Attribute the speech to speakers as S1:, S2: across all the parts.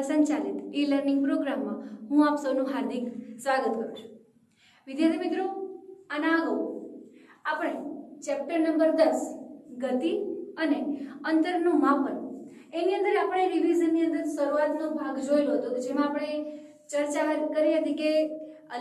S1: संचालित e learning programme में हूँ आप सौનું हार्दिक स्वागत करूँ છું। विद्यार्थी मित्रों, आना अगाऊ આપણે ચેપ્ટર નંબર 10 ગતિ અને અંતરનું માપન એની અંદર આપણે રિવિઝનની અંદર શરૂઆતનો ભાગ જોયેલો હતો કે જેમાં આપણે ચર્ચા કરી હતી કે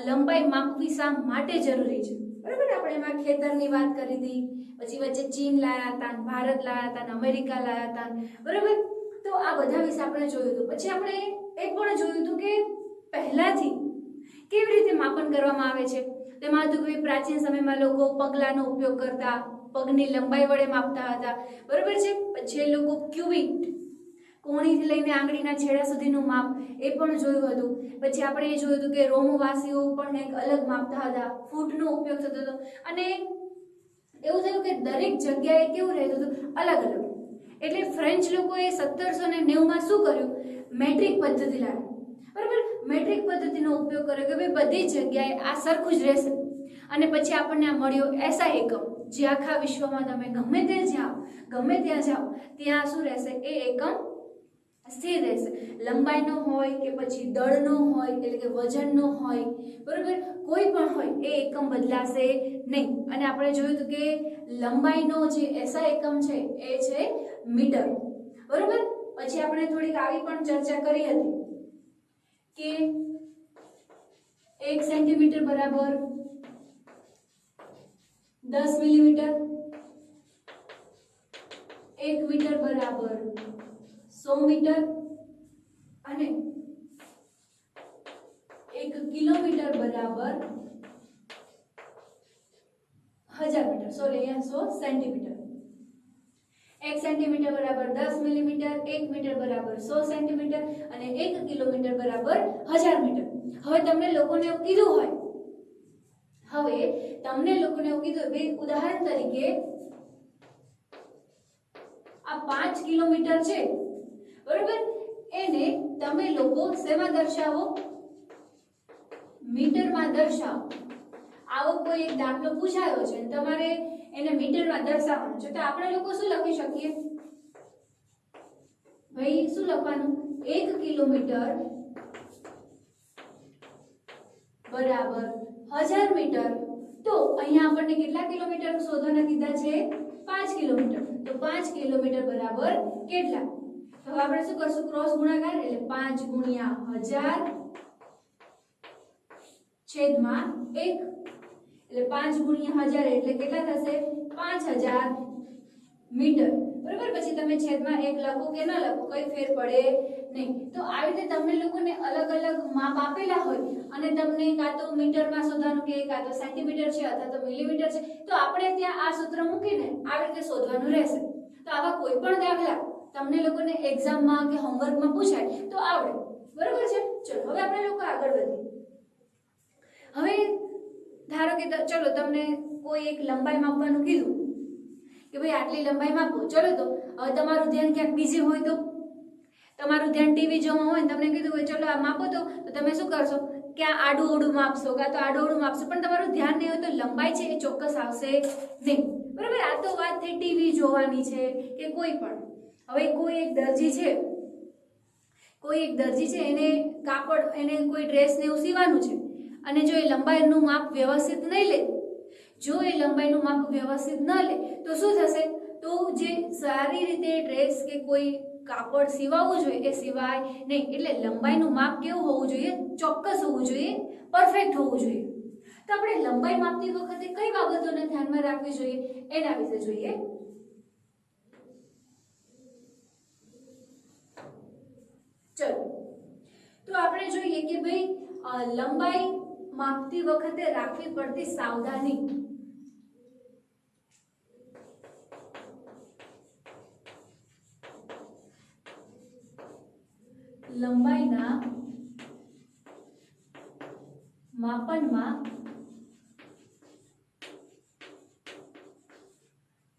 S1: લંબાઈ માપવી શા માટે જરૂરી છે। બરાબર, આપણે એમાં ખેતરની વાત કરી હતી, પછી વચ્ચે ચીન લાયા હતા, ભારત લાયા હતા, અમેરિકા લાયા હતા, બરાબર। તો આ બધા વિશે આપણે જોયું હતું। પછી આપણે એ પણ જોયું હતું કે પહેલાથી કેવી રીતે માપન કરવામાં આવે છે। તેમાં હતું કે પ્રાચીન સમયમાં લોકો પગલાનો ઉપયોગ કરતા, પગની લંબાઈ વડે માપતા હતા, બરાબર છે। પછી એ લોકો ક્યુબિટ, કોણીથી લઈને આંગળીના છેડા સુધીનું માપ એ પણ જોયું હતું। પછી આપણે એ જોયું હતું કે રોમવાસીઓ પણ એક અલગ માપતા હતા, ફૂટનો ઉપયોગ થતો હતો અને એવું થયું કે દરેક જગ્યાએ કેવું રહેતું હતું, અલગ અલગ। એટલે ફ્રેન્ચ લોકોએ 1790 માં શું કર્યું, મેટ્રિક પદ્ધતિ લાવી, બરાબર। મેટ્રિક પદ્ધતિનો ઉપયોગ કર્યો કે ભાઈ બધી જગ્યાએ આ સરખું જ રહેશે અને પછી આપણને આ મળ્યો એસઆઈ એકમ, જે આખા વિશ્વમાં તમે ગમે ત્યાં જાઓ ત્યાં શું રહેશે, એ એકમ સ્થિર રહેશે। લંબાઈનો હોય કે પછી દળનો હોય એટલે કે વજનનો હોય, બરાબર, કોઈ પણ હોય એ એકમ બદલાશે નહીં। અને આપણે જોયું હતું કે લંબાઈનો જે એસઆઈ એકમ છે એ છે મીટર, બરાબર। પછી આપણે થોડીક આવી પણ ચર્ચા કરી હતી કે 1 સેન્ટીમીટર બરાબર 10 મિલીમીટર, 1 મીટર બરાબર 100 મીટર અને 1 કિલોમીટર બરાબર 1000 મીટર, સોરી અહીંયા 100 સેન્ટીમીટર। 1 સેન્ટીમીટર બરાબર 10 મિલીમીટર, 1 મીટર બરાબર 100 સેન્ટીમીટર અને 1 કિલોમીટર બરાબર 1000 મીટર। હવે તમને લોકોને એવું કીધું હોય, બે ઉદાહરણ તરીકે આ 5 કિલોમીટર છે, બરાબર, એને તમે લોકો શેમાં દર્શાવો, મીટરમાં દર્શાવો। આવો કોઈ એક દાખલો પૂછાયો છે અને તમારે એને મીટરમાં દર્શાવવાનું છે, તો આપણે લોકો શું લખી શકીએ ભાઈ, શું લખવાનું, 1 કિલોમીટર બરાબર 1000 મીટર। તો અહીંયા આપણને કેટલા કિલોમીટર શોધવાના કીધા છે, 5 કિલોમીટર। તો 5 કિલોમીટર બરાબર કેટલા, તો આપણે શું કરશું, ક્રોસ ગુણાકાર, એટલે 5 ગુણ્યા 1000 છેદમાં 1, એટલે 5 ગુણ્યા 1000 એટલે કેટલા થશે, 5000 મીટર, બરાબર। પછી તમે છેદમાં 1 લખો કે ન લખો, કઈ ફેર પડે નહીં। તો આવી રીતે તમને લોકોને અલગ અલગ માપ આપેલા હોય અને તમને કાં તો મીટરમાં શોધવાનું કે કાં તો સેન્ટીમીટર છે અથવા તો મિલીમીટર છે, તો આપણે ત્યાં આ સૂત્ર મૂકીને આવી રીતે શોધવાનું રહેશે। તો આવા કોઈ પણ દાખલા તમને લોકોને એક્ઝામમાં કે હોમવર્કમાં પૂછાય તો આવડે, બરાબર છે। ચલો હવે આપણે લોકો આગળ વધીએ। હવે ધારો કે ચલો તમને કોઈ એક લંબાઈ માપવાનું કીધું કે ભાઈ આટલી લંબાઈ માપો, ચલો તો હવે તમારું ધ્યાન ક્યાંક બીજે હોય, તો તમારું ધ્યાન ટીવી જોવામાં હોય, તમને કીધું હોય ચલો આ માપો, તો તમે શું કરશો, ક્યાં આડું ઓડું માપશો, કાં તો આડું ઓડું માપશો, પણ તમારું ધ્યાન નહીં હોય તો લંબાઈ છે એ ચોક્કસ આવશે નહીં, બરાબર। આ તો વાત થઈ ટીવી જોવાની છે કે કોઈ પણ। હવે કોઈ એક દરજી છે એને કાપડ, એને કોઈ ડ્રેસ ને એવું સીવાનું છે અને જો એ લંબાઈનું માપ વ્યવસ્થિત નહીં લે, ન લે તો શું થશે, તો જે સારી રીતે ડ્રેસ કે કોઈ કાપડ સીવાવું જોઈએ એ સિવાય નહીં। એટલે લંબાઈનું માપ કેવું હોવું જોઈએ, ચોક્કસ હોવું જોઈએ, પરફેક્ટ હોવું જોઈએ। તો આપણે લંબાઈ માપતી વખતે કઈ બાબતોને ધ્યાનમાં રાખવી જોઈએ એના વિશે જોઈએ। ચલો તો આપણે જોઈએ કે ભાઈ લંબાઈ માપતી વખતે રાખવી પડતી સાવધાની। લંબાઈના માપનમાં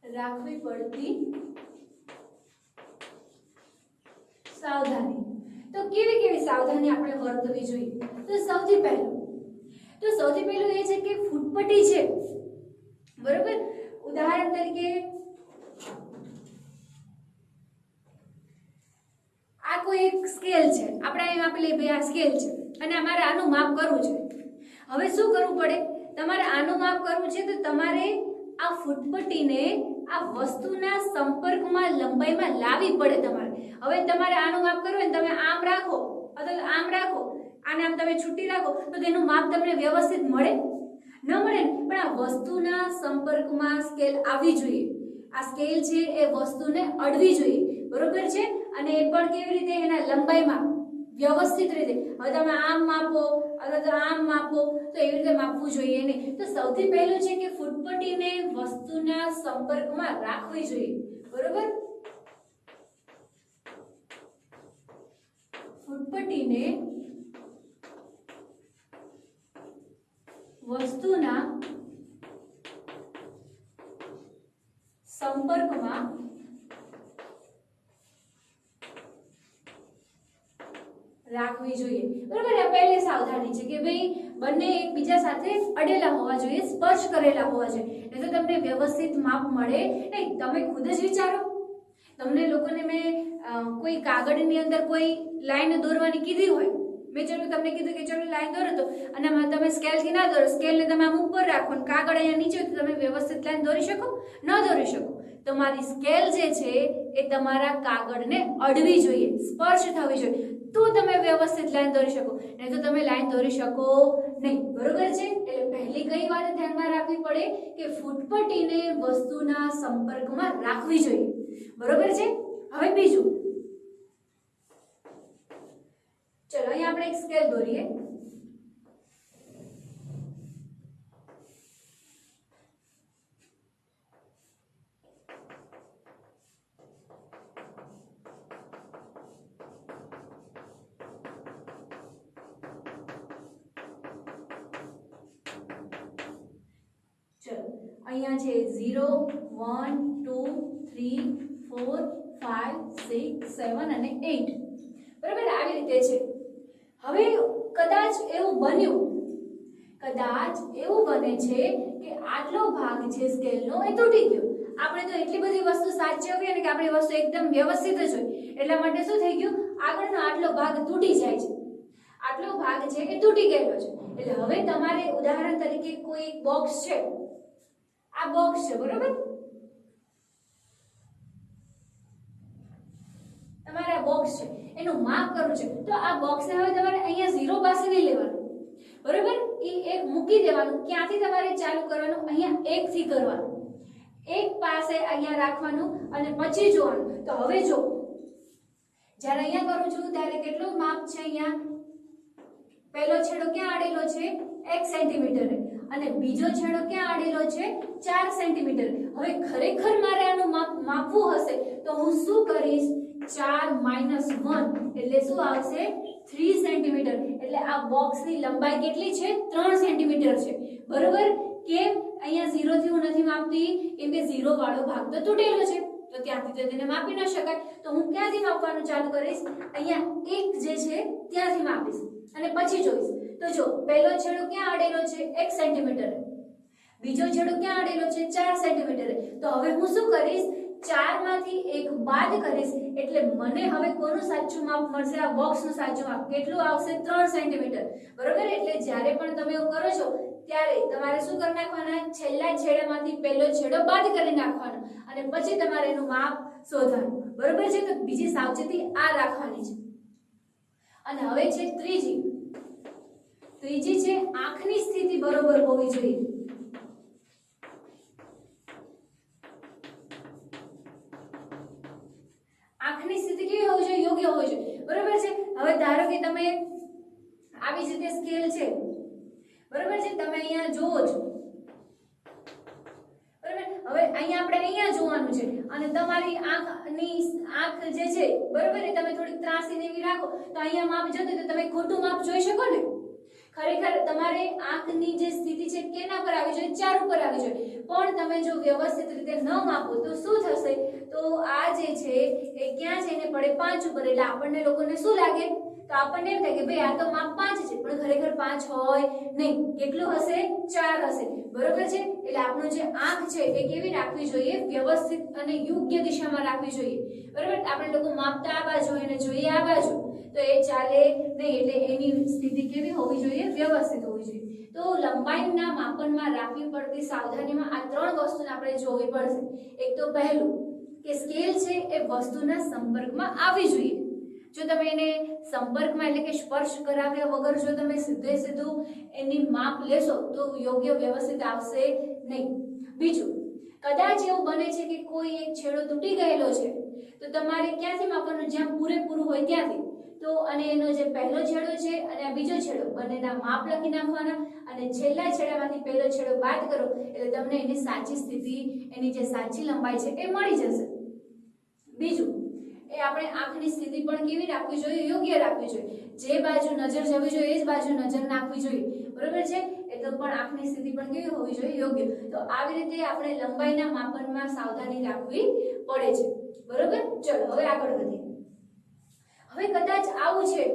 S1: રાખવી પડતી સાવધાની। તો કેવી સાવધાની આપણે વર્તવી જોઈએ, તો સૌથી પહેલું એ છે કે ફૂટપટ્ટી છે, બરોબર। ઉદાહરણ તરીકે આ કોઈ એક સ્કેલ છે, આપણે અહીં આપેલી ભાઈ આ સ્કેલ છે અને અમારે આનું માપ કરવું છે. હવે શું કરવું પડે? તમારે આનું માપ કરવું છે તો તમારે આ ફૂટપટ્ટીને આ વસ્તુના સંપર્કમાં લંબાઈમાં લાવવી પડે તમારે. હવે તમારે આનું માપ કરવું હોય ને તમે આમ રાખો અથવા આમ રાખો, આને આમ તમે છૂટી રાખો તો તેનું માપ તમને વ્યવસ્થિત મળે ન મળે ને. પણ આ વસ્તુના સંપર્કમાં સ્કેલ આવવી જોઈએ. આ સ્કેલ છે એ વસ્તુને અડવી જોઈએ, બરોબર છે? અને એ પણ કેવી રીતે? એના લંબાઈમાં વ્યવસ્થિત રીતે. હવે તમે આમ માપો અથવા તો આમ માપો તો એવી રીતે માપવું જોઈએ નહીં. તો સૌથી પહેલું છે કે ફૂટપટ્ટીને વસ્તુના સંપર્કમાં રાખવી જોઈએ, બરોબર? ફૂટપટ્ટીને વસ્તુના સંપર્કમાં રાખવી જોઈએ, બરોબર? આ પહેલી સાવધાની છે કે ભાઈ બંને એકબીજા સાથે અડેલા હોવા જોઈએ, સ્પર્શ કરેલા હોવા જોઈએ, નહીં તો તમને વ્યવસ્થિત માપ મળે નહીં. તમે ખુદ જ વિચારો, તમને લોકોને મેં કોઈ કાગળની અંદર કોઈ લાઈન દોરવાની કીધી હોય, મેં ચલો તમને કીધું કે ચલો લાઈન દોરો તો, અને તમે સ્કેલથી ના દોરો, સ્કેલને તમે આમ ઉપર રાખો અને કાગળ અહીંયા નીચે તો તમે વ્યવસ્થિત લાઈન દોરી શકો? ન દોરી શકો. તમારી સ્કેલ જે છે એ તમારા કાગળને અડવી જોઈએ, સ્પર્શ થવી જોઈએ, તો તમે વ્યવસ્થિત લાઈન દોરી શકો, નહીં તો તમે લાઈન દોરી શકો નહીં, બરોબર છે? એટલે પહેલી કઈ વાત ધ્યાનમાં રાખવી પડે કે ફૂટપટ્ટીને વસ્તુના સંપર્કમાં રાખવી જોઈએ, બરોબર છે? હવે બીજું, ચલો અહીંયા આપણે એક સ્કેલ દોરીએ. અહીંયા છે 0 1 2 3 4 5 6 7 અને 8, બરાબર? આવી રીતે છે. હવે કદાચ એવું બને છે કે આટલો ભાગ છે સ્કેલનો એ તૂટી ગયો. આપણે તો એટલી બધી વસ્તુ સાચવીએ ને કે આપણી વસ્તુ એકદમ વ્યવસ્થિત જ હોય, એટલા માટે શું થઈ ગયું? આગળનો આટલો ભાગ તૂટી જાય છે. આટલો ભાગ છે એ તૂટી ગયેલો છે. એટલે હવે તમારે ઉદાહરણ તરીકે કોઈ બોક્સ છે, આ બોક્સ છે, બરોબર? તમારે આ બોક્સ છે એનું માપ કરવું છે, તો આ બોક્સને હવે તમારે અહીંયા 0 પાસે નહીં લેવાનું, બરોબર? એ એક મૂકી દેવાનું. ક્યાંથી તમારે ચાલુ કરવાનું? અહીંયા 1 થી કરવાનું. 1 પાસે અહીંયા રાખવાનું અને પછી જોવાનું. તો હવે જો જ્યારે અહીંયા કરું છું ત્યારે કેટલું માપ છે? અહીંયા પહેલો છેડો ક્યાં આડેલો છે? 1 સેન્ટીમીટર, અને બીજો છેડો ક્યાં આડેલો છે? 4 સેન્ટીમીટર. હવે ખરેખર મારે આનું માપ માપવું હશે તો હું શું કરીશ? 4 - 1 એટલે શું આવશે? 3 સેન્ટીમીટર. એટલે આ બોક્સની લંબાઈ કેટલી છે? 3 સેન્ટીમીટર છે, બરોબર? કેમ? અહીંયા 0 થી હું નથી માપતી, કેમ કે 0 વાળો ભાગ તો તૂટેલો છે, તો ત્યાંથી તો તેને માપી ન શકાય. તો હું ક્યાંથી માપવાનું ચાલુ કરીશ? અહીંયા 1 જે છે ત્યાંથી માપીશ અને પછી જોઈશ. તો જો પહેલો છેડો ક્યાં આડેલો છે? 1 સેન્ટીમીટર. બીજો છેડો ક્યાં આડેલો છે? 4 સેન્ટીમીટર. તો હવે હું શું કરીશ? 4 માંથી 1 બાદ કરીશ, એટલે મને હવે કોનું સાચું માપ મળશે? આ બોક્સનું સાચું માપ કેટલું આવશે? 3 સેન્ટીમીટર, બરોબર? એટલે જ્યારે પણ તમે એવું કરો છો ત્યારે તમારે શું કરી નાખવાના? છેલ્લા છેડામાંથી પહેલો છેડો બાદ કરી નાખવાનો અને પછી તમારે એનું માપ શોધવાનું, બરોબર છે? તો બીજી સાવચેતી આ રાખવાની છે. અને હવે છે ત્રીજી છે આંખની સ્થિતિ બરોબર હોવી જોઈએ. આંખની સ્થિતિ કેવી હોવી જોઈએ? યોગ્ય હોવી જોઈએ, બરોબર છે? હવે ધારો કે તમે આવી જ રીતે સ્કેલ છે, બરોબર છે? તમે અહીંયા જોવો છો, બરોબર? હવે અહીંયા આપણે અહીંયા જોવાનું છે અને તમારી આંખ જે છે, બરોબર, એ તમે થોડી ત્રાસીને એવી રાખો તો અહીંયા માપ જતું તો તમે ખોટું માપ જોઈ શકો ને. ખરેખર તમારે આંખની જે સ્થિતિ છે કેના પર આવી જોઈએ? 4 ઉપર આવી જોઈએ. પણ તમે જો વ્યવસ્થિત રીતે ન માપો તો શું થશે? તો આ જે છે એ ક્યાં જઈને પડે? 5 ઉપર. એટલે આપણને લોકોને શું લાગે? તો આપણને એમ થાય કે ભાઈ આ તો માપ 5 છે, પણ ખરેખર 5 હોય નહીં. કેટલું હશે? 4 હશે. બરોબર છે. એટલે આપણું જે આંખ છે એ કેવી રાખવી જોઈએ? વ્યવસ્થિત અને યોગ્ય દિશામાં રાખવી જોઈએ. બરોબર. આપણે લોકો માપતા આ બાજુ અને જોઈએ આ બાજુ, તો એ ચાલે નહીં. એટલે એની સ્થિતિ કેવી હોવી જોઈએ? વ્યવસ્થિત હોવી જોઈએ. તો લંબાઈના માપનમાં રાખવી પડતી સાવધાનીમાં આ 3 વસ્તુને આપણે જોવી પડશે. એક તો પહેલું કે સ્કેલ છે એ વસ્તુના સંપર્કમાં આવવી જોઈએ. જો તમે એને સંપર્કમાં એટલે કે સ્પર્શ કરાવ્યા વગર જો તમે સીધું એની માપ લેશો તો યોગ્ય વ્યવસ્થિત આવશે નહીં. બીજું, કદાચ એવું બને છે કે કોઈ એક છેડો તૂટી ગયેલો છે, તો તમારે ક્યાંથી માપવાનું? જ્યાં પૂરેપૂરું હોય ત્યાંથી. તો અને એનો જે પહેલો છેડો છે અને આ બીજો છેડો, બંનેના માપ લખી નાખવાના અને છેલ્લા છેડામાંથી પહેલો છેડો બાદ કરો એટલે તમને એની સાચી સ્થિતિ, એની જે સાચી લંબાઈ છે એ મળી જશે. બીજું એ આપણે આંખની સ્થિતિ પણ કેવી રાખવી જોઈએ? યોગ્ય રાખવી જોઈએ. જે બાજુ નજર જવી જોઈએ એ જ બાજુ નજર નાખવી જોઈએ. બરોબર છે. એટલે પણ આંખની સ્થિતિ પણ કેવી હોવી જોઈએ? યોગ્ય. તો આવી રીતે આપણે લંબાઈના માપનમાં સાવધાની રાખવી પડે છે. બરોબર. ચલો હવે આગળ વધીએ. હવે કદાચ આવું છે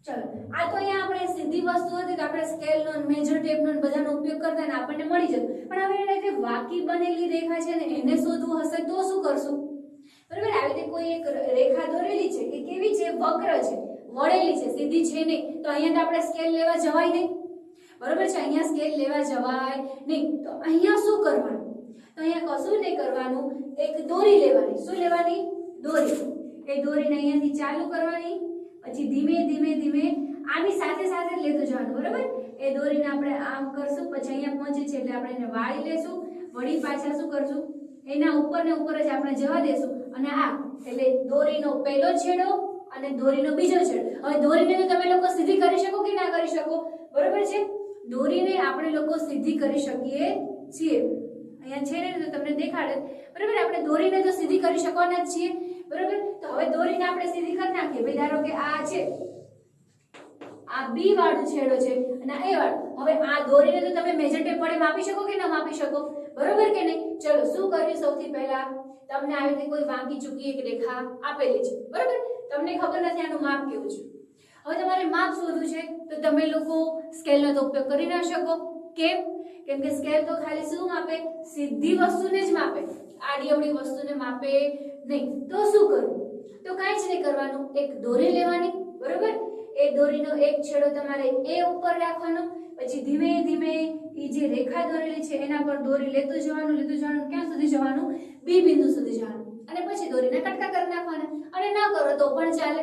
S1: ચલો આ તો અહીંયા આપણે સીધી વસ્તુ હતી તો આપણે સ્કેલનો મેજર ટેપનો બધાનો ઉપયોગ કરતા ને આપણને મળી જતું. પણ હવે એને જે વાકી બનેલી રેખા છે ને એને શોધવું હશે તો શું કરશું? બરાબર. આવી રીતે કોઈ એક રેખા દોરેલી છે કે કેવી છે? વક્ર છે, વળેલી છે, સીધી છે નહીં. તો અહીંયા તો આપણે સ્કેલ લેવા જવાય નહીં. બરાબર છે. અહીંયા સ્કેલ લેવા જવાય નહીં. તો અહીંયા શું કરવાનું? તો અહીંયા કશું નહીં કરવાનું. એક દોરી લેવાની. શું લેવાની? દોરી. એ દોરીને અહીંયાથી ચાલુ કરવાની, પછી ધીમે ધીમે ધીમે આની સાથે સાથે લેતું જવાનું. બરાબર. એ દોરીને આપણે આમ કરશું, પછી અહીંયા પહોંચે છે એટલે આપણે એને વાળી લેશું, વળી પાછા શું કરશું? એના ઉપર ને ઉપર જ આપણે જવા દેશું. અને આ એટલે દોરીનો પહેલો છેડો અને દોરીનો બીજો છેડો. હવે દોરીને તો તમે લોકો સીધી કરી શકો કે ના કરી શકો? બરાબર છે. દોરીને આપણે લોકો સીધી કરી શકીએ છીએ. અહીંયા છે ને તો તમને દેખાડે. બરાબર. આપણે દોરીને તો સીધી કરી શકવાના જ છીએ. બરાબર. તો હવે દોરીને આપણે સીધી કરી નાખીએ. ભાઈ ધારો કે આ છે, આ બી વાળું છેડો છે અને આ એ વાળું. હવે આ દોરીને તો તમે મેજર ટેપ વડે માપી શકો કે ના માપી શકો? બરોબર કે નહીં? ચલો શું કર્યું? સૌથી પહેલા તમને આવી રીતે કોઈ વાંકી ચૂકી એક રેખા આપેલી છે. બરોબર. તમને ખબર નથી આનું માપ કેવું છે. હવે તમારે માપ શોધવું છે તો તમે લોકો સ્કેલનો તો ઉપયોગ કરી ના શકો. કેમ? કેમ કે સ્કેલ તો ખાલી શું માપે? સીધી વસ્તુને જ માપે, આડી અવળી વસ્તુને માપે નહીં. તો શું કરવું? તો કાંઈ જ નહીં કરવાનું. એક દોરી લેવાની. બરોબર. એ દોરીનો એક છેડો તમારે એ ઉપર રાખવાનો, પછી ધીમે ધીમે એ જે રેખા દોરેલી છે એના પર દોરી લેતું જવાનું. ક્યાં સુધી જવાનું? બી બિંદુ સુધી જવાનું. અને પછી દોરીને કટકા કરી નાખવાના. અને ના કરો તો પણ ચાલે.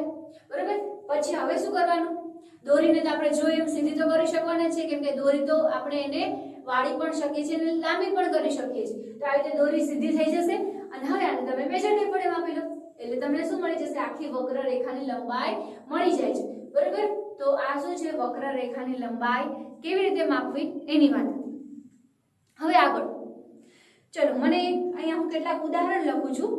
S1: બરોબર. પછી હવે શું કરવાનું? દોરીને તો આપણે જો એમ સીધી તો કરી શકવાના છે, કેમ કે દોરી તો આપણે એને વાળી પણ શકીએ છીએ અને લાંબી પણ કરી શકીએ છીએ. તો આવી રીતે દોરી સીધી થઈ જશે. અને હવે આને તમે મેજર ટેપ વડે માપી લો એટલે તમને શું મળી જશે? આખી વક્ર રેખાની લંબાઈ મળી જાય છે. બરોબર. તો આ શું છે? વક્ર રેખાની લંબાઈ કેવી રીતે માપવી એની વાત હતી. હવે આગળ ચલો મને અહીંયા હું કેટલાક ઉદાહરણ લખું છું.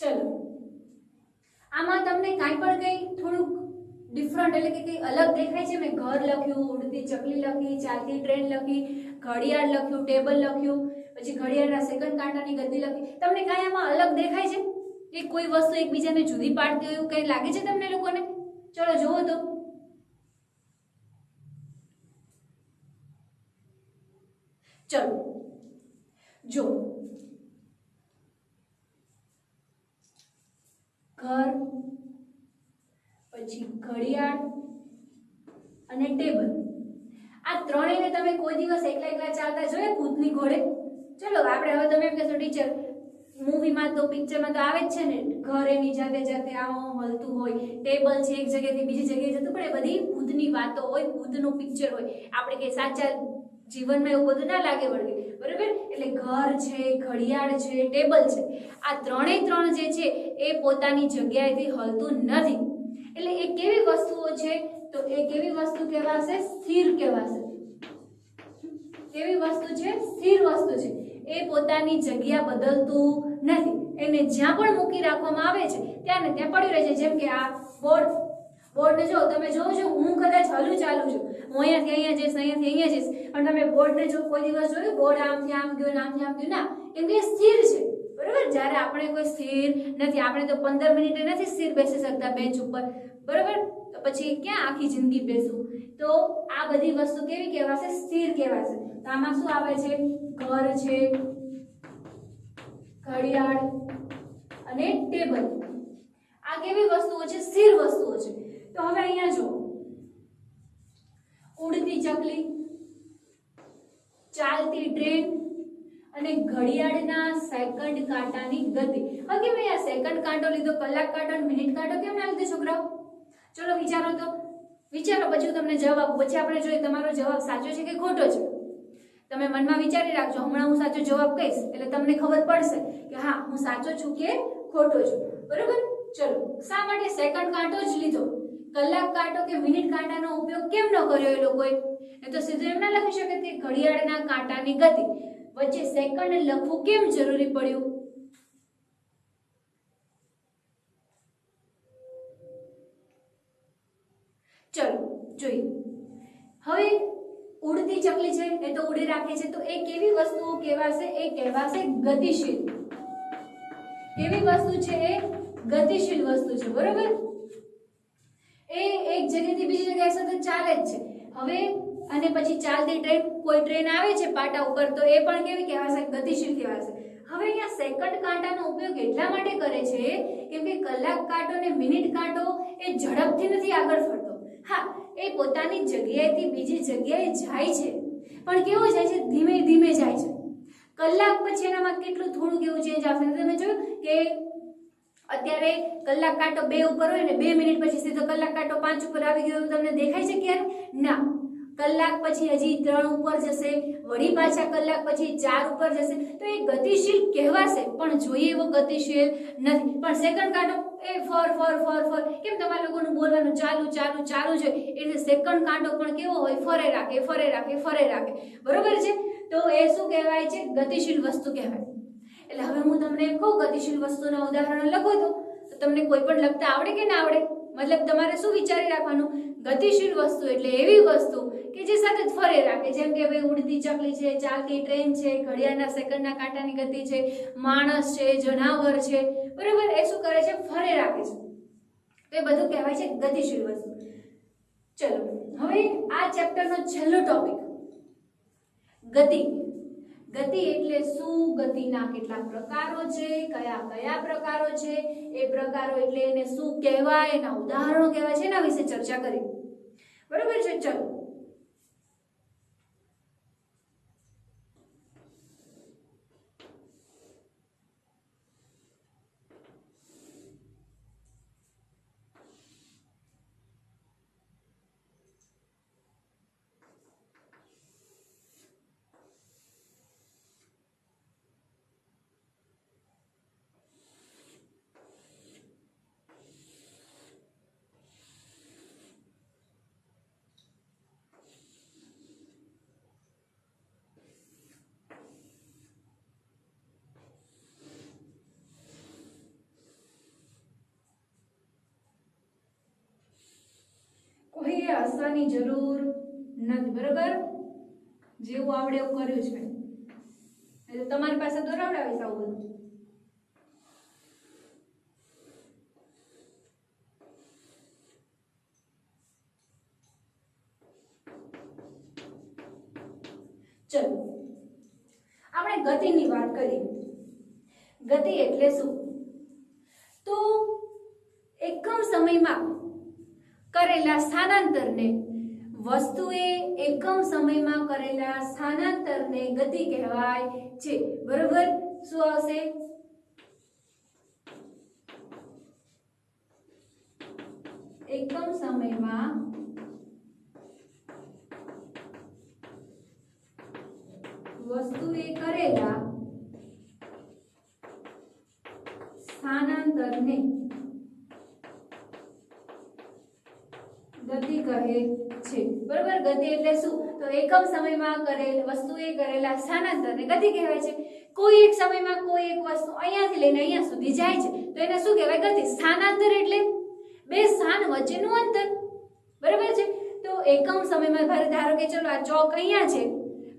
S1: ચલો આમાં તમને કાંઈ પણ કંઈ થોડુંક ડિફરન્ટ એટલે કે કંઈ અલગ દેખાય છે? મેં ઘર લખ્યું, ઉડતી ચકલી લખી, ચાલતી ટ્રેન લખી, ઘડિયાળ લખ્યું, ટેબલ લખ્યું, પછી ઘડિયાળના સેકન્ડ કાંટાની ગદ્દી લખી. તમને કાંઈ આમાં અલગ દેખાય છે? કે કોઈ વસ્તુ એકબીજાને જુદી પાડતી હોય એવું કંઈ લાગે છે તમને લોકોને? ચલો જોવો તો. ચલો જો ઘર, પછી ઘડિયાળ અને ટેબલ. આ ત્રણેયને તમે કોઈ દિવસ એકલા એકલા ચાલતા જોયા ભૂતની ઘોડે? ચલો આપણે હવે તમે એમ કહેશો ટીચર મૂવીમાં તો પિક્ચરમાં તો આવે જ છે ને, ઘર એની જાતે જાતે આવો હલતું હોય, ટેબલ છે એક જગ્યાએથી બીજી જગ્યાએ જતું, પણ એ બધી ભૂતની વાતો હોય, ભૂતનું પિક્ચર હોય. આપણે કે સાચા જીવનમાં એવું બધું ના લાગે વળગે, બરાબર? એટલે ઘર છે, ઘડિયાળ છે, ટેબલ છે, આ ત્રણ જે છે એ પોતાની જગ્યાએથી હલતું નથી. એટલે એ કેવી વસ્તુઓ છે? તો એ કેવી વસ્તુ કહેવાશે? સ્થિર કહેવાશે. કેવી વસ્તુ છે? સ્થિર વસ્તુ છે. એ પોતાની જગ્યા બદલતું નથી. એને જ્યાં પણ મૂકી રાખવામાં આવે છે ત્યાં ને ત્યાં પડ્યું રહે છે. જેમ કે આ બોર્ડને જો તમે જોવો છો, હું કદાચ હલું ચાલુ છું, હું અહીંયાથી અહીંયા જઈશ, અહીંયાથી અહીંયા જઈશ, પણ તમે બોર્ડને જો કોઈ દિવસ જોયું બોર્ડ આમથી આમ ગયું, આમથી આમ ગયું? ના, કેમ કે સ્થિર છે, બરાબર? જ્યારે આપણે કોઈ સ્થિર નથી, આપણે તો 15 મિનિટે નથી સ્થિર બેસી શકતા બેન્ચ ઉપર, બરાબર? તો પછી ક્યાં આખી જિંદગી બેસું? તો આ બધી વસ્તુ કેવી કહેવાશે? સ્થિર કહેવાશે. તો આમાં શું આવે છે? ઘર છે, ઘડિયાળ અને ટેબલ. આ કેવી વસ્તુઓ છે? સ્થિર વસ્તુઓ છે. તો હવે અહીંયા જો ઉડતી ચકલી, ચાલતી ટ્રેન અને ઘડિયાળના સેકન્ડ કાંટાની ગતિ. હવે ભાઈ આ સેકન્ડ કાંટો લીધો, કલાક કાંટો અને મિનિટ કાંટો કેમ ના લીધો છોકરાઓ? ચલો વિચારો તો, વિચારો, પછી હું તમને જવાબ, પછી આપણે જોઈએ તમારો જવાબ સાચો છે કે ખોટો છે. તમે મનમાં વિચારી રાખજો, હમણાં હું સાચો જવાબ કહીશ એટલે તમને ખબર પડશે કે હા હું સાચો છું કે ખોટો છું, બરોબર? ચલો, શા માટે સેકન્ડ કાંટો જ લીધો? કલાક કાંટો કે મિનિટ કાંટાનો ઉપયોગ કેમ ન કર્યો એ લોકોએ? એ તો સીધું એમ ના લખી શકે કે ઘડિયાળના કાંટાની ગતિ. વચ્ચે સેકન્ડ લખવું કેમ જરૂરી પડ્યું? ચલો જોઈએ. હવે ઉડતી ચકલી છે એ તો ઉડી રાખે છે, તો એ કેવી વસ્તુઓ કહેવાશે? એ કહેવાશે ગતિશીલ. કેવી વસ્તુ છે? એ ગતિશીલ વસ્તુ છે, બરોબર? એ એક જગ્યાએથી બીજી જગ્યાએ સતત ચાલે જ છે. હવે અને પછી ચાલતી ટ્રેન, કોઈ ટ્રેન આવે છે પાટા ઉપર, તો એ પણ કેવી કહેવાશે? ગતિશીલ કહેવાશે. હવે અહીંયા સેકન્ડ કાંટાનો ઉપયોગ એટલા માટે કરે છે કેમ કે કલાક કાંટો અને મિનિટ કાંટો એ ઝડપથી નથી આગળ ફરતો. હા, એ પોતાની જગ્યાએથી બીજી જગ્યાએ જાય છે, પણ કેવો જાય છે? ધીમે ધીમે જાય છે. કલાક પછી એનામાં કેટલું થોડું કેવું ચેન્જ આવશે. તમે જોયું કે અત્યારે કલાક કાંટો 2 ઉપર હોય ને 2 મિનિટ પછી સીધો કલાક કાંટો 5 ઉપર આવી ગયો, તમને દેખાય છે ક્યારે? ના. કલાક પછી હજી 3 ઉપર જશે, વળી પાછા કલાક પછી 4 ઉપર જશે. તો એ ગતિશીલ કહેવાશે, પણ જોઈએ એવો ગતિશીલ નથી. પણ સેકન્ડ કાંટો એ ફર ફર ફર ફર, કેમ તમારા લોકોનું બોલવાનું ચાલુ ચાલુ ચાલુ છે, એટલે સેકન્ડ કાંટો પણ કેવો હોય? ફરે રાખે, ફરે રાખે, ફરે રાખે, બરોબર છે? તો એ શું કહેવાય છે? ગતિશીલ વસ્તુ કહેવાય. એટલે હવે હું તમને એમ કહું ગતિશીલ વસ્તુના ઉદાહરણ લખો તો તમને કોઈ પણ લખતા આવડે કે ના આવડે? મતલબ તમારે શું વિચારી રાખવાનું? ગતિશીલ વસ્તુ એટલે એવી વસ્તુ કે જે સતત ફરે રાખે. જેમ કે ભાઈ ઉડતી ચકલી છે, ચાલતી ટ્રેન છે, ઘડિયાળના સેકન્ડના કાંટાની ગતિ છે, માણસ છે, જનાવર છે, બરાબર? એ શું કરે છે? ફરે રાખે છે. તો એ બધું કહેવાય છે ગતિશીલ વસ્તુ. ચલો હવે આ ચેપ્ટરનો છેલ્લો ટોપિક ગતિ. ગતિ એટલે શું? ગતિના કેટલા પ્રકારો છે, કયા કયા પ્રકારો છે, એ પ્રકારો એટલે એને શું કહેવાય, એના ઉદાહરણો કહેવાય છે, એના વિશે ચર્ચા કરી, બરોબર છે? ચલો કોઈએ હસવાની જરૂર નથી, બરોબર? જેવું આવડે એવું કર્યું છે. એટલે તમારી પાસે દોરાવડાવીશ આવું બધું. ચલો આપણે ગતિની વાત કરીએ. ગતિ એટલે શું? તો સમયમાં કરેલા સ્થાનાંતરને વસ્તુએ એકમ સમયમાં કરેલા સ્થાનાંતરને ગતિ કહેવાય છે. બરોબર? શું આવશે? એકમ સમયમાં વસ્તુએ કરેલા સ્થાનાંતરને ગતિ કહે છે. બરોબર? ગતિ એટલે શું? તો એકમ સમયમાં વસ્તુએ કરેલા સ્થાનાંતરને ગતિ કહેવાય છે. કોઈ એક સમયમાં કોઈ એક વસ્તુ અહીંયાથી લઈને અહીંયા સુધી જાય છે તો એને શું કહેવાય? ગતિ. સ્થાનાંતર એટલે બે સ્થાન વચ્ચેનું અંતર. બરાબર છે? તો એકમ સમયમાં ધારો કે ચલો આ ચોક અહીંયા છે,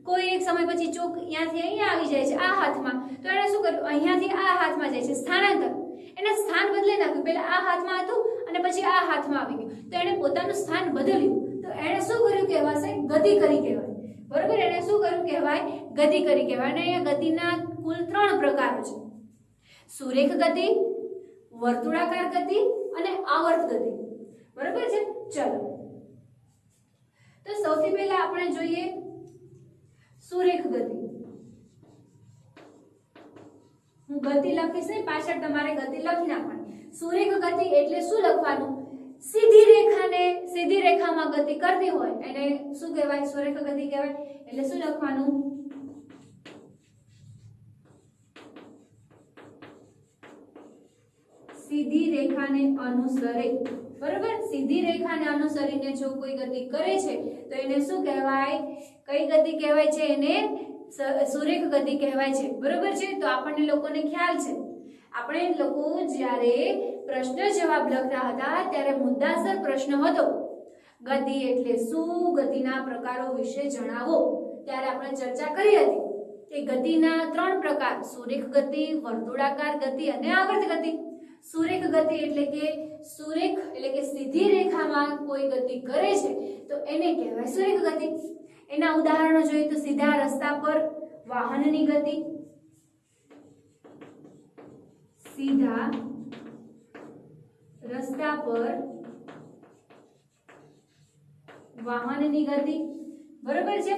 S1: કોઈ એક સમય પછી ચોક અહીંયાથી અહીંયા આવી જાય છે આ હાથમાં, તો એને શું કર્યું? અહીંયાથી આ હાથમાં જાય છે, સ્થાનાંતર. એને સ્થાન બદલી નાખ્યું. પહેલા આ હાથમાં હતું અને પછી આ હાથમાં આવી ગયું, તો એને પોતાનું સ્થાન બદલ્યું. તો એને શું કર્યું કહેવાશે? ગતિ કરી કહેવાય. બરોબર? એને શું કર્યું કહેવાય? ગતિ કરી કહેવાય. અને અહીંયા ગતિના કુલ 3 પ્રકારો છે: સુરેખ ગતિ, વર્તુળાકાર ગતિ અને આવર્ત ગતિ. બરોબર છે? ચલો તો સૌથી પહેલા આપણે જોઈએ સુરેખ ગતિ. હું ગતિ લખીશ ને, પાછળ તમારે ગતિ લખી નાખવાની. સુરેખ ગતિ એટલે શું લખવાનું? સીધી રેખામાં ગતિ કરતી હોય એને શું કહેવાય? સુરેખ ગતિ કહેવાય. એટલે શું લખવાનું? સીધી રેખાને અનુસરે. બરોબર? સીધી રેખાને અનુસરીને જો કોઈ ગતિ કરે છે તો એને શું કહેવાય? કઈ ગતિ કહેવાય છે? એને સુરેખ ગતિ કહેવાય છે. બરોબર છે? તો આપણને લોકોને ખ્યાલ છે, આપણે લોકો જ્યારે પ્રશ્ન જવાબ લખતા હતા ત્યારે મુદ્દાસર પ્રશ્ન હતો ગતિ એટલે શું, ગતિના પ્રકારો વિશે જણાવો. ત્યારે આપણે ચર્ચા કરી હતી કે ગતિના 3 પ્રકાર: સુરેખ ગતિ, વર્તુળાકાર ગતિ અને આવર્ત ગતિ. સુરેખ ગતિ એટલે કે સીધી રેખામાં કોઈ ગતિ કરે છે તો એને કહેવાય સુરેખ ગતિ. એના ઉદાહરણો જોઈએ તો સીધા રસ્તા પર વાહનની ગતિ, સીધા રસ્તા પર વાહનની ગતિ. બરોબર છે?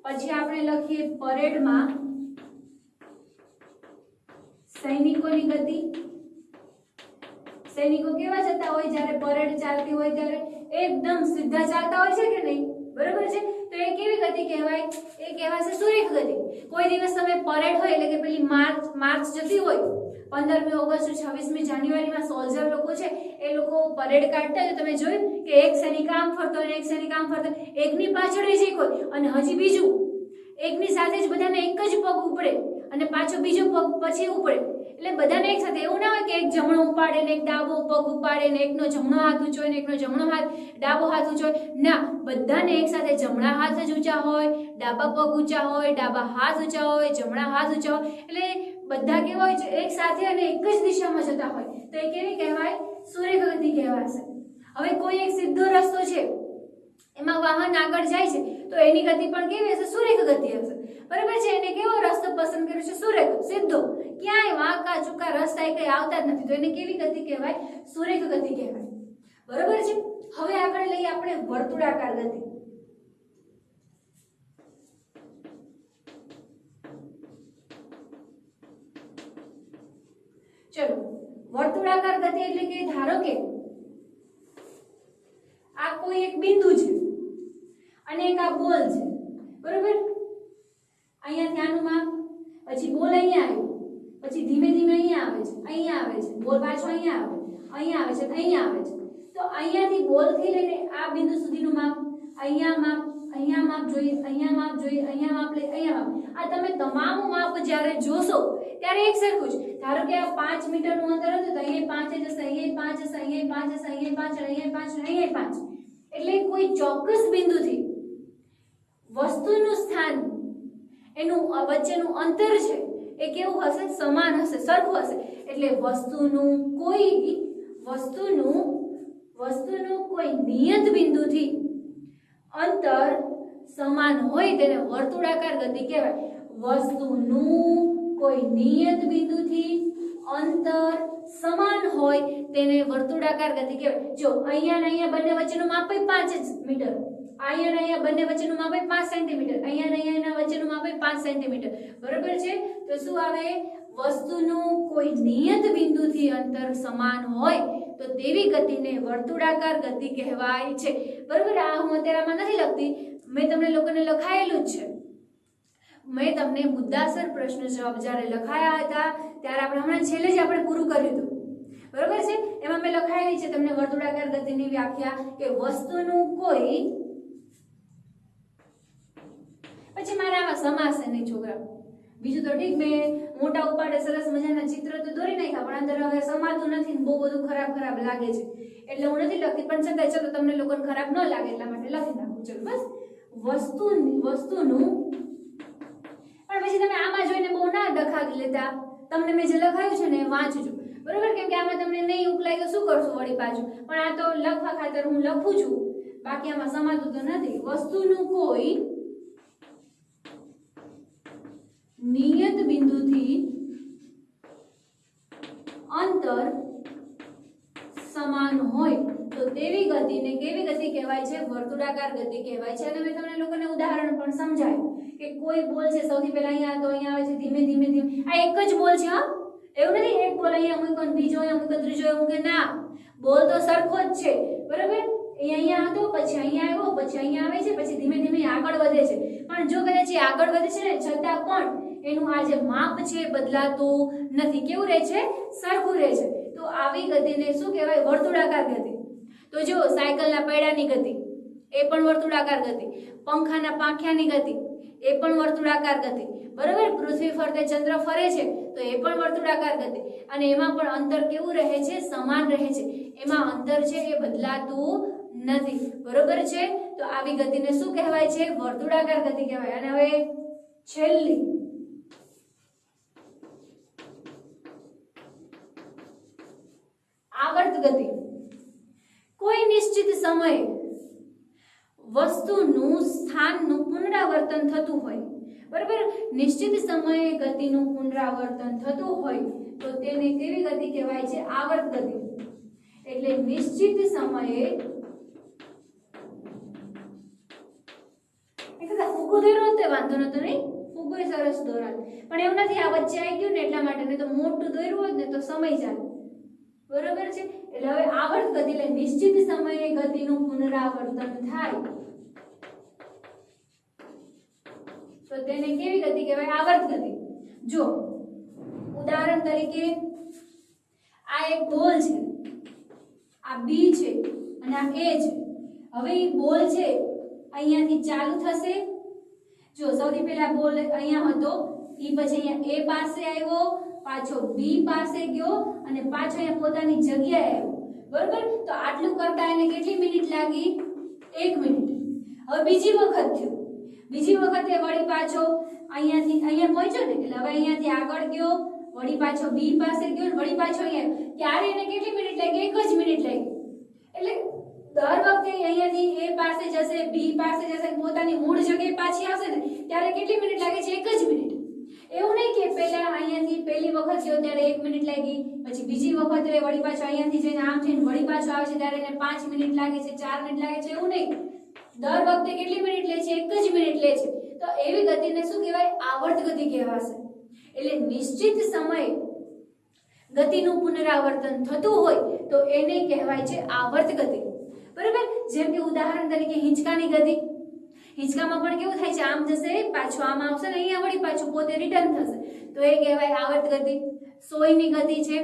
S1: પછી આપણે લખીએ પરેડમાં સૈનિકોની ગતિ. સૈનિકો કેવા જતા હોય જ્યારે પરેડ ચાલતી હોય ત્યારે? એકદમ સીધા ચાલતા હોય છે કે નહીં? બરોબર છે? તો એ કેવી ગતિ કહેવાય? એ કહેવાશે સુરેખ ગતિ. કોઈ દિવસ તમે પરેડ હોય એટલે કે પેલી માર્ચ જતી હોય, 15મી ઓગસ્ટ, 26મી જાન્યુઆરીમાં સોલ્જર લોકો છે એ લોકો પરેડ કાઢતા હોય, તમે જોયું કે એક સૈનિક આમ ફરતો અને એક સૈનિક આમ ફરતો, એકની પાછળ જ એક હોય અને હજી બીજું એકની સાથે જ બધાને એક જ પગ ઉપડે અને પાછો બીજો પગ પછી ઉપડે. એટલે બધાને એક સાથે. એવું ના હોય કે એક જમણો ઉપાડે ને એક ડાબો પગ ઉપાડે ને એકનો જમણો હાથ ઊંચો હોય ને એકનો ડાબો હાથ ઊંચો હોય. ના, બધાને એક સાથે જમણા હાથ જ ઊંચા હોય, ડાબા પગ ઊંચા હોય, ડાબા હાથ ઊંચા હોય, જમણા હાથ ઊંચા હોય. એટલે બધા કેવા હોય છે? એક સાથે અને એક જ દિશામાં જતા હોય. તો એ કેવી કહેવાય? સુરેખ ગતિ કહેવાશે. હવે કોઈ એક સીધો રસ્તો છે, એમાં વાહન આગળ જાય છે તો એની ગતિ પણ કેવી હશે? સુરેખ ગતિ હશે. બરાબર છે? એને કેવો રસ્તો પસંદ કર્યો છે? સુરેખ, સીધો. ક્યાંય વાંકા ચૂકા રસ્તા કઈ આવતા જ નથી, તો એને કેવી ગતિ કહેવાય? સુરેખ ગતિ કહેવાય. બરાબર છે? હવે આગળ લઈએ આપણે વર્તુળાકાર ગતિ. ચલો, વર્તુળાકાર ગતિ એટલે કે ધારો કે આ કોઈ એક બિંદુ છે અને એક આ બોલ છે. બરોબર? અહીંયા આનું માપ, પછી બોલ અહીંયા આવ્યો, પછી ધીમે ધીમે અહીંયા આવે છે, અહીંયા આવે છે, બોલ પાછો અહીંયા આવે છે, અહીંયા આવે છે, અહીંયા આવે છે. તો અહીંયાથી બોલ થી લઈને આ બિંદુ સુધીનું માપ, અહીંયા માપ જોઈએ, અહીંયા માપ જોઈએ, અહીંયા માપ લે, અહીંયા માપ. આ તમે તમામ માપ જ્યારે જોશો ત્યારે એક સરખું જ. ધારો કે આ 5 મીટરનું અંતર હતું તો અહીંયા 5 જશે, અહીંયા 5 જશે, અહીંયા 5 જશે, અહીંયા 5, અહીંયા 5, અહીંયા 5. એટલે કોઈ ચોક્કસ બિંદુથી વસ્તુનું સ્થાન, એનું વચ્ચેનું અંતર છે એ કેવું હશે? સમાન હશે, સરખું હશે. એટલે વસ્તુનું કોઈ નિયત બિંદુથી અંતર સમાન હોય તેને વર્તુળાકાર ગતિ કહેવાય. વસ્તુનું કોઈ નિયત બિંદુથી અંતર સમાન હોય તેને વર્તુળાકાર ગતિ કહેવાય. જો અહીંયા ને અહીંયા બંને વચ્ચેનું માપ 5 જ મીટર, અહીંયા ને અહીંયા બંને વચ્ચેનું માપ 5 સેન્ટીમીટર, અહીંયા ને અહીંયા વચ્ચેનું માપ 5 સેન્ટીમીટર, બરોબર છે. તો શું આવે? વસ્તુનું કોઈ નિયત બિંદુથી અંતર સમાન હોય તો તેવી ગતિને વર્તુળાકાર ગતિ કહેવાય છે, બરોબર. આ હું અત્યારે આમાં નથી લખતી, મેં તમને લોકોને લખાયેલું જ છે. મેં તમને મુદ્દાસર પ્રશ્ન જવાબ જ્યારે લખાયા હતા ત્યારે આપણે હમણાં છેલ્લે જ આપણે પૂરું કર્યું હતું, બરોબર છે. એમાં મેં લખાયેલી છે તમને વર્તુળાકાર ગતિની વ્યાખ્યા કે વસ્તુનું કોઈ, પછી મારા આમાં સમાસ છે નહીં છોકરા, બીજું તો ઠીક મેં મોટા ઉપાડે સરસ મજાના ચિત્ર તો દોરી નાખ્યા પણ અંદર હવે સમાતું નથી ને બહુ બધું ખરાબ ખરાબ લાગે છે એટલે હું નથી લખતી, પણ છતાંય ચલો તમને લોકોને ખરાબ ન લાગે એટલા માટે લખી નાખું. ચલો બસ વસ્તુનું પણ પછી તમે આમાં જોઈને બહુ ના ડખાવી લેતા, તમને મેં જે લખાયું છે ને એ વાંચજો, બરોબર. કેમ કે આમાં તમને નહીં ઉકલાય તો શું કરશું વળી પાછું, પણ આ તો લખવા ખાતર હું લખું છું, બાકી આમાં સમાતું તો નથી. વસ્તુનું કોઈ નિયત બિંદુથી અંતર સમાન હોય તો તેવી ગતિને કેવી ગતિ કહેવાય છે? વર્તુળાકાર ગતિ કહેવાય છે. અને મેં તમને લોકોને ઉદાહરણ પણ સમજાવ્યું કે કોઈ બોલ છે, સૌથી પહેલા અહીંયા તો અહીંયા આવે છે ધીમે ધીમે ધીમે, આ એક જ બોલ છે હા, એવું નથી એક બોલ અહીંયા મૂક્યો ને બીજો અહીંયા મૂક્યો ત્રીજો અહીંયા મૂકે, ના, બોલ તો સરખો જ છે, બરાબર. અહીંયા હતો પછી અહીંયા આવ્યો પછી અહીંયા આવે છે પછી ધીમે ધીમે આગળ વધે છે, પણ જો કદાચ એ આગળ વધે છે ને છતાં પણ એનું આ જે માપ છે બદલાતું નથી, કેવું રહે છે? સરખું રહે છે. તો આવી ગતિને શું કહેવાય? વર્તુળાકાર ગતિ. તો જો સાયકલના પૈડાની ગતિ એ પણ વર્તુળાકાર ગતિ, પંખાના પાંખિયાની ગતિ એ પણ વર્તુળાકાર ગતિ, બરાબર. પૃથ્વી ફરતે ચંદ્ર ફરે છે તો એ પણ વર્તુળાકાર ગતિ, અને એમાં પણ અંતર કેવું રહે છે? સમાન રહે છે, એમાં અંતર છે એ બદલાતું નથી, બરોબર છે. તો આવી ગતિને શું કહેવાય છે? વર્તુળાકાર ગતિ કહેવાય. અને હવે છેલ્લી આવર્ત ગતિ. કોઈ નિશ્ચિત સમયે વસ્તુનું સ્થાનનું પુનરાવર્તન થતું હોય, બરાબર. નિશ્ચિત સમયે ગતિનું પુનરાવર્તન થતું હોય તો તેને કેવી ગતિ કહેવાય છે? આવર્ત ગતિ. એટલે નિશ્ચિત સમયે ફૂગો દોર્યો તો વાંધો નતો નહીં, ફૂગો સરસ દોરાય, પણ એવું નથી આ વચ્ચે આવી ગયું ને એટલા માટે, નહીં તો મોટું દોર્યું હોત ને તો સમય જાય, બરોબર છે. એટલે હવે આવર્ત ગતિ એટલે નિશ્ચિત સમયે ગતિનું પુનરાવર્તન થાય તો તેને કેવી ગતિ કહેવાય? આવર્ત ગતિ. જો ઉદાહરણ તરીકે આ એક બોલ છે, આ બી છે અને આ એ છે. હવે એ બોલ છે અહીંયાથી ચાલુ થશે, જો સૌથી પહેલા બોલ અહીંયા હતો, ઈ પછી અહીંયા એ પાસે આવ્યો, પાછો બી પાસે ગયો અને પાછો અહીંયા પોતાની જગ્યાએ આવ્યો, બરોબર. તો આટલું કરતા એને કેટલી મિનિટ લાગી? 1 મિનિટ. હવે બીજી વખત થયું, બીજી વખતે વળી પાછો અહીંયાથી અહીંયા પહોંચ્યો ને એટલે હવે અહીંયાથી આગળ ગયો, વળી પાછો બી પાસે ગયો ને વળી પાછો અહીંયા, ત્યારે એને કેટલી મિનિટ લાગી? 1 જ મિનિટ લાગી. એટલે દર વખતે અહીંયાથી એ પાસે જશે, બી પાસે જશે, પોતાની મૂળ જગ્યાએ પાછી આવશે ને ત્યારે કેટલી મિનિટ લાગે છે? 1 જ મિનિટ. એવું નહીં કે પહેલા અહીંયાથી પહેલી વખત ગયો ત્યારે 1 મિનિટ લાગી, પછી બીજી વખત વળી પાછો અહીંયાથી જઈને આમ થઈને વળી પાછો આવે છે ત્યારે એને 5 મિનિટ લાગે છે, 4 મિનિટ લાગે છે, એવું નહીં. દર વખતે કેટલી મિનિટ લે છે? 1 જ મિનિટ લે છે. તો એવી ગતિને શું કહેવાય? આવર્ત ગતિ કહેવાશે. એટલે નિશ્ચિત સમયે ગતિનું પુનરાવર્તન થતું હોય તો એને કહેવાય છે આવર્ત ગતિ, બરાબર. જેમ કે ઉદાહરણ તરીકે હિંચકાની ગતિ. હિંચકામાં પણ કેવું થાય છે? આમ જશે, પાછું આમ આવશે ને અહીંયા વળી પાછું પોતે રિટર્ન થશે, તો એ કહેવાય આવર્ત ગતિ. સોયની ગતિ છે,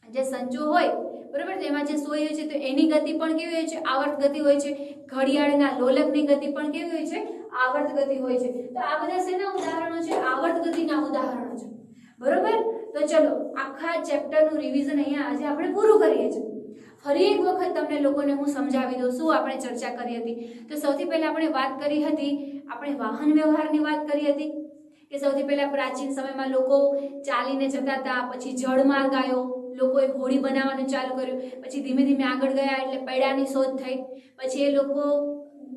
S1: જે સંચો હોય, બરાબર, તેમાં જે સોય હોય છે તો એની ગતિ પણ કેવી હોય છે? આવર્ત ગતિ હોય છે. ઘડિયાળના લોલકની ગતિ પણ કેવી હોય છે? આવર્ત ગતિ હોય છે. તો આ બધા શેના ઉદાહરણો છે? આવર્ત ગતિના ઉદાહરણો છે, બરોબર. તો ચલો આખા ચેપ્ટરનું રિવિઝન અહીંયા આજે આપણે પૂરું કરીએ છીએ. ફરી એક વખત તમને લોકોને હું સમજાવી દઉં શું આપણે ચર્ચા કરી હતી. તો સૌથી પહેલા આપણે વાત કરી હતી, આપણે વાહન વ્યવહારની વાત કરી હતી કે સૌથી પહેલા પ્રાચીન સમયમાં લોકો ચાલીને જતા હતા, પછી જળમાર્ગ આવ્યો, લોકોએ હોડી બનાવવાનું ચાલુ કર્યું, પછી ધીમે ધીમે આગળ ગયા એટલે પૈડાની શોધ થઈ, પછી એ લોકો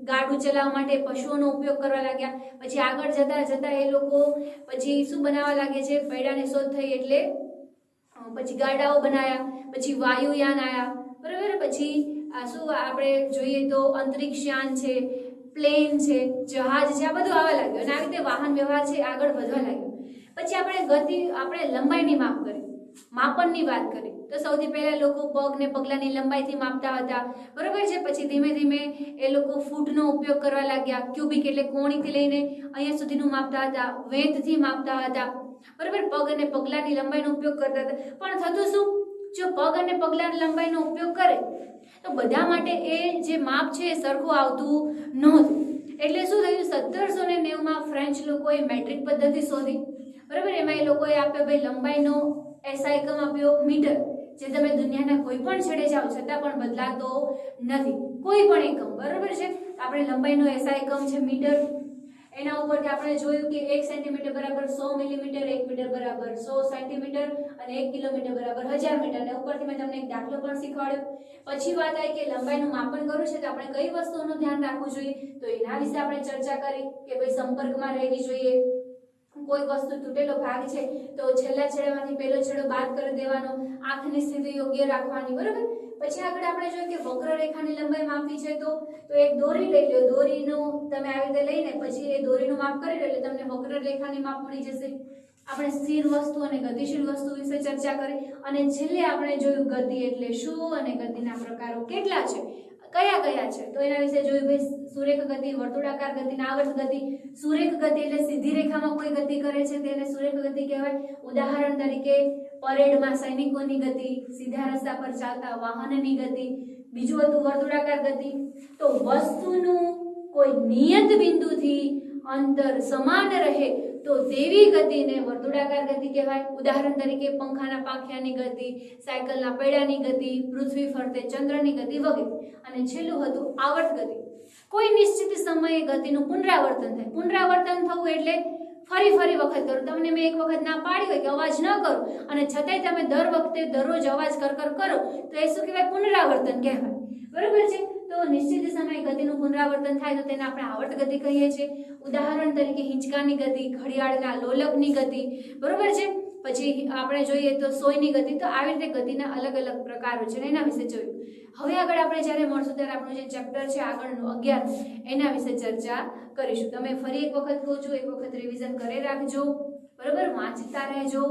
S1: ગાડું ચલાવવા માટે પશુઓનો ઉપયોગ કરવા લાગ્યા, પછી આગળ જતા જતા એ લોકો પછી શું બનાવવા લાગે છે? પૈડાની શોધ થઈ એટલે પછી ગાડાઓ બનાયા, પછી વાયુયાન આયા, બરાબર, પછી શું આપણે જોઈએ તો અંતરિક્ષયાન છે, પ્લેન છે, જહાજ છે, આ બધું આવવા લાગ્યું અને આવી રીતે વાહન વ્યવહાર છે આગળ વધવા લાગ્યો. પછી આપણે લંબાઈની માપ કરી, માપનની વાત કરી તો સૌથી પહેલા લોકો પગ ને પગલાની લંબાઈથી માપતા હતા, બરોબર છે. પછી ધીમે ધીમે એ લોકો ફૂટનો ઉપયોગ કરવા લાગ્યા, ક્યુબિક એટલે કોણીથી લઈને અહીંયા સુધીનું માપતા હતા, વેધથી માપતા હતા, બરોબર, પગ અને પગલાની લંબાઈનો ઉપયોગ કરતા હતા. પણ થતું શું, જો પગ અને પગલાની લંબાઈનો ઉપયોગ કરે તો બધા માટે એ જે માપ છે એ સરખું આવતું નહોતું. એટલે શું થયું, 1790માં ફ્રેન્ચ લોકોએ મેટ્રિક પદ્ધતિ શોધી, બરાબર. એમાં એ લોકોએ આપ્યો ભાઈ લંબાઈનો એસઆઈ એકમ આપ્યો મીટર, જે તમે દુનિયાના કોઈ પણ છેડે જાઓ છતાં પણ બદલાતો નથી, કોઈ પણ એકમ, બરાબર છે. આપણે લંબાઈનો એસઆઈ એકમ છે મીટર. એના ઉપરથી આપણે જોયું કે 1 સેન્ટીમીટર બરાબર 100 મિલીમીટર, 1 મીટર બરાબર 100 સેન્ટીમીટર અને 1 કિલોમીટર બરાબર 1000 મીટર. અને ઉપરથી મેં તમને એક દાખલો પણ શીખવાડ્યો. પછી વાત આવી કે લંબાઈનું માપન કરવું છે તો આપણે કઈ વસ્તુઓનું ધ્યાન રાખવું જોઈએ, તો એના વિશે આપણે ચર્ચા કરી કે ભાઈ સંપર્કમાં રહેવી જોઈએ, કોઈ વસ્તુ તૂટેલો ભાગ છે તો છેલ્લા છેડામાંથી પહેલો છેડો બાદ કરી દેવાનો, આંખની સ્થિતિ યોગ્ય રાખવાની, બરાબર. પછી આગળ આપણે જોઈએ કે વક્રરેખાની લંબાઈ માપવી છે તો એક દોરી લઈ લો, દોરીનું તમે આવી રીતે લઈને પછી એ દોરીનું માપ કરી લો એટલે તમને વક્રરેખાની માપ મળી જશે. આપણે સ્થિર વસ્તુ અને ગતિશીલ વસ્તુ વિશે ચર્ચા કરી અને છેલ્લે આપણે જોયું ગતિ એટલે શું અને ગતિના પ્રકારો કેટલા છે, કયા કયા છે, તો એના વિશે જોયું ભાઈ સુરેખ ગતિ, વર્તુળાકાર ગતિ, આવર્ત ગતિ. સુરેખ ગતિ એટલે સીધી રેખામાં કોઈ ગતિ કરે છે તેને સુરેખ ગતિ કહેવાય. ઉદાહરણ તરીકે પરેડમાં સૈનિકોની ગતિ, સીધા રસ્તા પર ચાલતા વાહનની ગતિ. બીજું હતું વર્તુળાકાર ગતિ, તો વસ્તુનું કોઈ નિયત બિંદુથી અંતર સમાન રહે તો તેવી ગતિને વર્તુળાકાર ગતિ કહેવાય. ઉદાહરણ તરીકે પંખાના પાંખિયાની ગતિ, સાયકલના પૈડાની ગતિ, પૃથ્વી ફરતે ચંદ્રની ગતિ વગેરે. અને છેલ્લું હતું આવર્ત ગતિ. કોઈ નિશ્ચિત સમયે ગતિનું પુનરાવર્તન થાય. પુનરાવર્તન થવું એટલે ફરી વખત કરો. તમને મેં એક વખત ના પાડી હોય કે અવાજ ન કરો અને છતાંય તમે દર વખતે દરરોજ અવાજ કર કરો તો એ શું કહેવાય, પુનરાવર્તન કહેવાય, બરોબર છે. તો નિશ્ચિત સમયે ગતિનું પુનરાવર્તન થાય તો તેને આપણે આવર્ત ગતિ કહીએ છીએ. ઉદાહરણ તરીકે હિંચકાની ગતિ, ઘડિયાળના લોલકની ગતિ, બરોબર છે. પછી આપણે જોઈએ તો સોયની ગતિ. તો આવી રીતે ગતિના અલગ અલગ પ્રકારો છે એના વિશે જોયું. હવે આગળ આપણે જ્યારે મળશું ત્યારે આપણું જે ચેપ્ટર છે આગળનું 11 એના વિશે ચર્ચા કરીશું. તમે ફરી એક વખત કહું છું, એક વખત રિવિઝન કરી રાખજો, બરોબર, વાંચતા રહેજો.